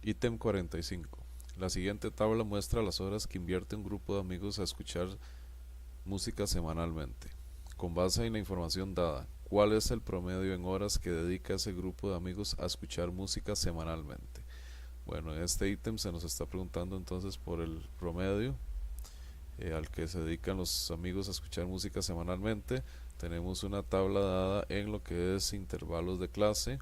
Ítem 45. La siguiente tabla muestra las horas que invierte un grupo de amigos a escuchar música semanalmente. Con base en la información dada, ¿cuál es el promedio en horas que dedica ese grupo de amigos a escuchar música semanalmente? Bueno, en este ítem se nos está preguntando entonces por el promedio al que se dedican los amigos a escuchar música semanalmente. Tenemos una tabla dada en lo que es intervalos de clase.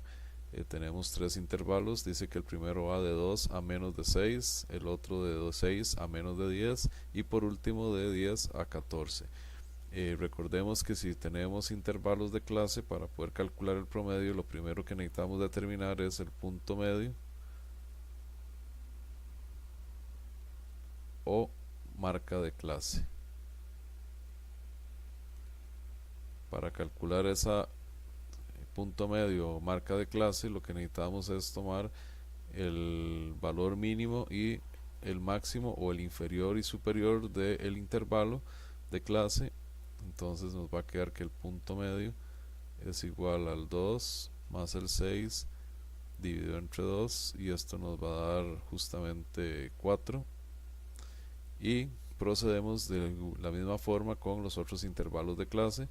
Tenemos tres intervalos, dice que el primero va de 2 a menos de 6, el otro de 6 a menos de 10 y por último de 10 a 14. Recordemos que si tenemos intervalos de clase, para poder calcular el promedio, lo primero que necesitamos determinar es el punto medio o marca de clase. Para calcular esa punto medio o marca de clase, lo que necesitamos es tomar el valor mínimo y el máximo o el inferior y superior del intervalo de clase. Entonces nos va a quedar que el punto medio es igual al 2 más el 6 dividido entre 2 y esto nos va a dar justamente 4. Y procedemos de la misma forma con los otros intervalos de clase.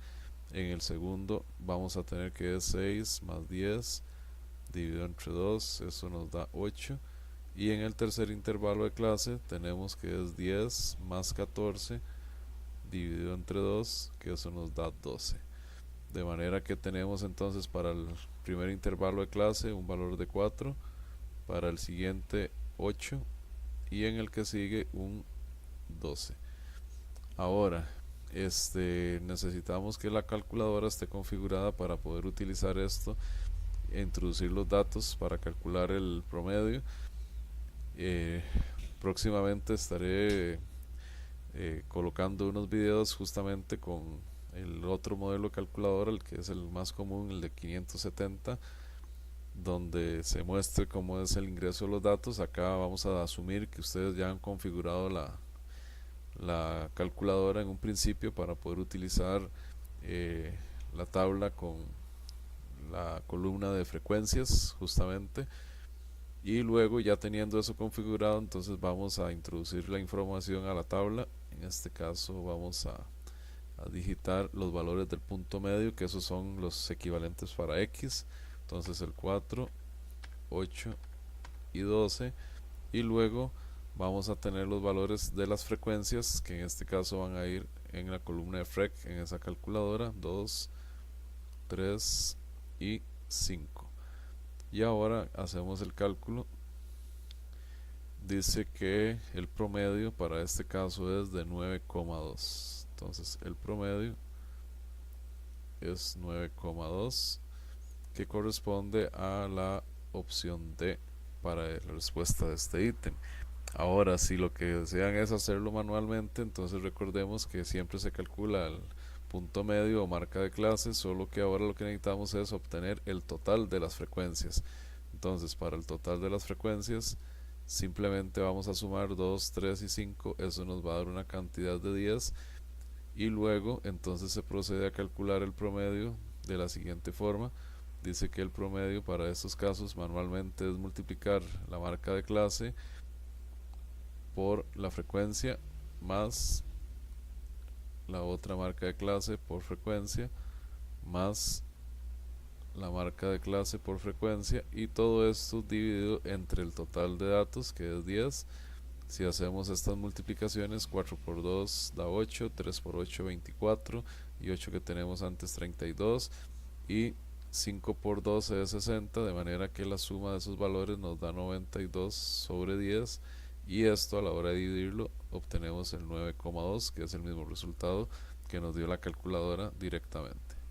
En el segundo vamos a tener que es 6 más 10 dividido entre 2, eso nos da 8. Y en el tercer intervalo de clase tenemos que es 10 más 14 dividido entre 2, que eso nos da 12. De manera que tenemos entonces para el primer intervalo de clase un valor de 4, para el siguiente 8 y en el que sigue un 12. Ahora, necesitamos que la calculadora esté configurada para poder utilizar esto e introducir los datos para calcular el promedio. Próximamente estaré colocando unos videos justamente con el otro modelo de calculadora, el que es el más común, el de 570, donde se muestre cómo es el ingreso de los datos. Acá vamos a asumir que ustedes ya han configurado la calculadora en un principio para poder utilizar la tabla con la columna de frecuencias justamente, y luego ya teniendo eso configurado entonces vamos a introducir la información a la tabla. En este caso vamos a digitar los valores del punto medio, que esos son los equivalentes para X, entonces el 4, 8 y 12, y luego vamos a tener los valores de las frecuencias, que en este caso van a ir en la columna de frec en esa calculadora, 2, 3 y 5. Y ahora hacemos el cálculo. Dice que el promedio para este caso es de 9,2. Entonces el promedio es 9,2, que corresponde a la opción D para la respuesta de este ítem. Ahora, si lo que desean es hacerlo manualmente, entonces recordemos que siempre se calcula el punto medio o marca de clase, solo que ahora lo que necesitamos es obtener el total de las frecuencias. Entonces, para el total de las frecuencias, simplemente vamos a sumar 2, 3 y 5, eso nos va a dar una cantidad de 10, y luego entonces se procede a calcular el promedio de la siguiente forma. Dice que el promedio para estos casos manualmente es multiplicar la marca de clase por la frecuencia más la otra marca de clase por frecuencia más la marca de clase por frecuencia, y todo esto dividido entre el total de datos, que es 10. Si hacemos estas multiplicaciones, 4 por 2 da 8, 3 por 8 24, y 8 que tenemos antes 32, y 5 por 12 es 60, de manera que la suma de esos valores nos da 92 sobre 10, y esto a la hora de dividirlo obtenemos el 9,2, que es el mismo resultado que nos dio la calculadora directamente.